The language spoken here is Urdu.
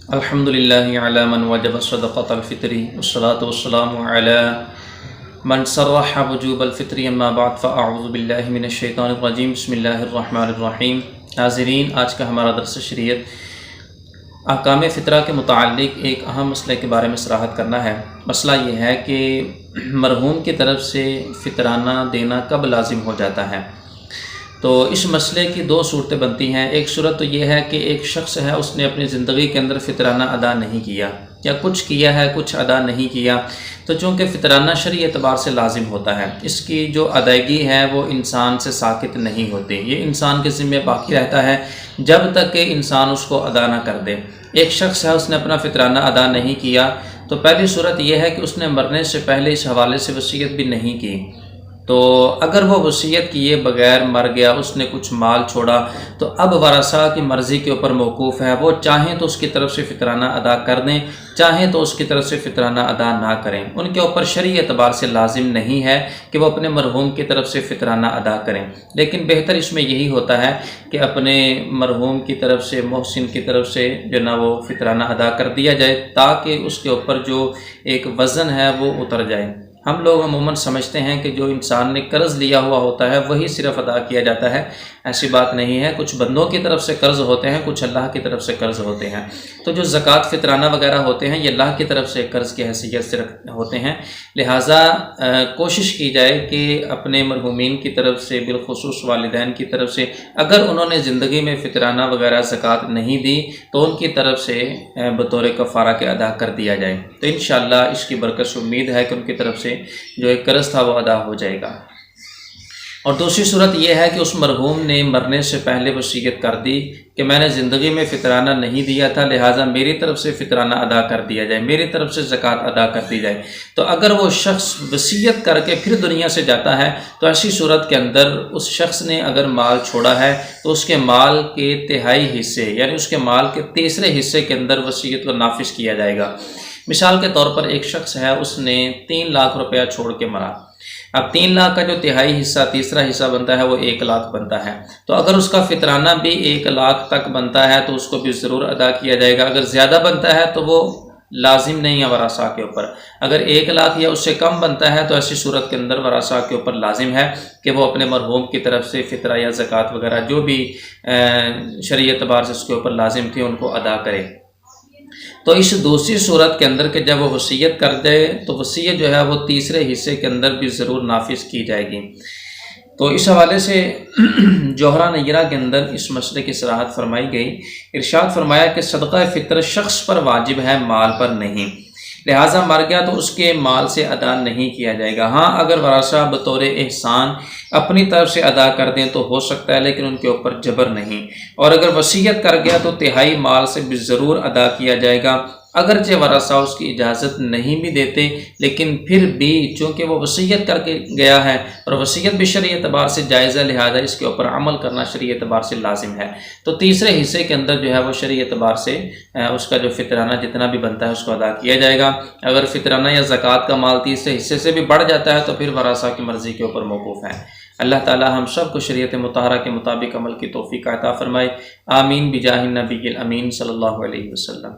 الحمد للہ علی من وجب صدقۃ الفطر والصلاة والسلام علی من صرح وجوب الفطر اما بعد فاعوذ باللہ من الشیطان الرجیم بسم اللہ الرحمن الرحیم۔ ناظرین، آج کا ہمارا درس شریعت احکام فطرہ کے متعلق ایک اہم مسئلے کے بارے میں صراحت کرنا ہے۔ مسئلہ یہ ہے کہ مرحوم کی طرف سے فطرانہ دینا کب لازم ہو جاتا ہے۔ تو اس مسئلے کی دو صورتیں بنتی ہیں۔ ایک صورت تو یہ ہے کہ ایک شخص ہے، اس نے اپنی زندگی کے اندر فطرانہ ادا نہیں کیا، یا کچھ کیا ہے کچھ ادا نہیں کیا، تو چونکہ فطرانہ شرعی اعتبار سے لازم ہوتا ہے، اس کی جو ادائیگی ہے وہ انسان سے ساقط نہیں ہوتی، یہ انسان کے ذمہ باقی رہتا ہے جب تک کہ انسان اس کو ادا نہ کر دے۔ ایک شخص ہے، اس نے اپنا فطرانہ ادا نہیں کیا، تو پہلی صورت یہ ہے کہ اس نے مرنے سے پہلے اس حوالے سے وصیت بھی نہیں کی۔ تو اگر وہ وصیت کیے بغیر مر گیا، اس نے کچھ مال چھوڑا، تو اب ورثاء کی مرضی کے اوپر موقوف ہے، وہ چاہیں تو اس کی طرف سے فطرانہ ادا کر دیں، چاہیں تو اس کی طرف سے فطرانہ ادا نہ کریں۔ ان کے اوپر شرعی اعتبار سے لازم نہیں ہے کہ وہ اپنے مرحوم کی طرف سے فطرانہ ادا کریں، لیکن بہتر اس میں یہی ہوتا ہے کہ اپنے مرحوم کی طرف سے، محسن کی طرف سے جو نا وہ فطرانہ ادا کر دیا جائے، تاکہ اس کے اوپر جو ایک وزن ہے وہ اتر جائے۔ ہم لوگ عموماً سمجھتے ہیں کہ جو انسان نے قرض لیا ہوا ہوتا ہے وہی صرف ادا کیا جاتا ہے، ایسی بات نہیں ہے۔ کچھ بندوں کی طرف سے قرض ہوتے ہیں، کچھ اللہ کی طرف سے قرض ہوتے ہیں۔ تو جو زکوٰۃ فطرانہ وغیرہ ہوتے ہیں یہ اللہ کی طرف سے قرض کی حیثیت سے ہوتے ہیں، لہٰذا کوشش کی جائے کہ اپنے مرحومین کی طرف سے، بالخصوص والدین کی طرف سے، اگر انہوں نے زندگی میں فطرانہ وغیرہ زکوٰۃ نہیں دی تو ان کی طرف سے بطور کفارہ کے ادا کر دیا جائے، تو انشاءاللہ اس کی برکت سے امید ہے کہ ان کی طرف سے جو ایک قرض تھا وہ ادا ہو جائے گا۔ اور دوسری صورت یہ ہے کہ اس مرحوم نے مرنے سے پہلے وصیت کر دی کہ میں نے زندگی میں فطرانہ نہیں دیا تھا، لہٰذا میری طرف سے فطرانہ ادا کر دیا جائے، میری طرف سے زکوٰۃ ادا کر دی جائے۔ تو اگر وہ شخص وصیت کر کے پھر دنیا سے جاتا ہے تو ایسی صورت کے اندر اس شخص نے اگر مال چھوڑا ہے تو اس کے مال کے تہائی حصے، یعنی اس کے مال کے تیسرے حصے کے اندر وصیت کو نافذ کیا جائے گا۔ مثال کے طور پر ایک شخص ہے، اس نے 3 لاکھ روپیہ چھوڑ کے مرا۔ اب 3 لاکھ کا جو تہائی حصہ، تیسرا حصہ بنتا ہے وہ 1 لاکھ بنتا ہے، تو اگر اس کا فطرانہ بھی 1 لاکھ تک بنتا ہے تو اس کو بھی ضرور ادا کیا جائے گا۔ اگر زیادہ بنتا ہے تو وہ لازم نہیں ہے ورثاء کے اوپر۔ اگر 1 لاکھ یا اس سے کم بنتا ہے تو ایسی صورت کے اندر ورثاء کے اوپر لازم ہے کہ وہ اپنے مرحوم کی طرف سے فطرہ یا زکوٰۃ وغیرہ جو بھی شرعی اعتبار سے اس کے اوپر لازم تھی ان کو ادا کرے۔ تو اس دوسری صورت کے اندر کہ جب وہ وصیت کر دے تو وصیت جو ہے وہ تیسرے حصے کے اندر بھی ضرور نافذ کی جائے گی۔ تو اس حوالے سے جوہرہ نیرہ کے اندر اس مسئلے کی صراحت فرمائی گئی۔ ارشاد فرمایا کہ صدقہ فطر شخص پر واجب ہے، مال پر نہیں، لہٰذا مر گیا تو اس کے مال سے ادا نہیں کیا جائے گا۔ ہاں اگر ورثہ بطور احسان اپنی طرف سے ادا کر دیں تو ہو سکتا ہے، لیکن ان کے اوپر جبر نہیں۔ اور اگر وصیت کر گیا تو تہائی مال سے بھی ضرور ادا کیا جائے گا، اگرچہ ورثہ اس کی اجازت نہیں بھی دیتے، لیکن پھر بھی چونکہ وہ وصیت کر کے گیا ہے اور وصیت بھی شرعی اعتبار سے جائز ہے، لہٰذا اس کے اوپر عمل کرنا شرعی اعتبار سے لازم ہے۔ تو تیسرے حصے کے اندر جو ہے وہ شرعی اعتبار سے اس کا جو فطرانہ جتنا بھی بنتا ہے اس کو ادا کیا جائے گا۔ اگر فطرانہ یا زکوٰۃ کا مال تیسرے حصے سے بھی بڑھ جاتا ہے تو پھر ورثاء کی مرضی کے اوپر موقوف ہے۔ اللہ تعالی ہم سب کو شریعت مطہرہ کے مطابق عمل کی توفیق عطا فرمائے۔ آمین بجاہ النبی الامین صلی اللہ علیہ وسلم۔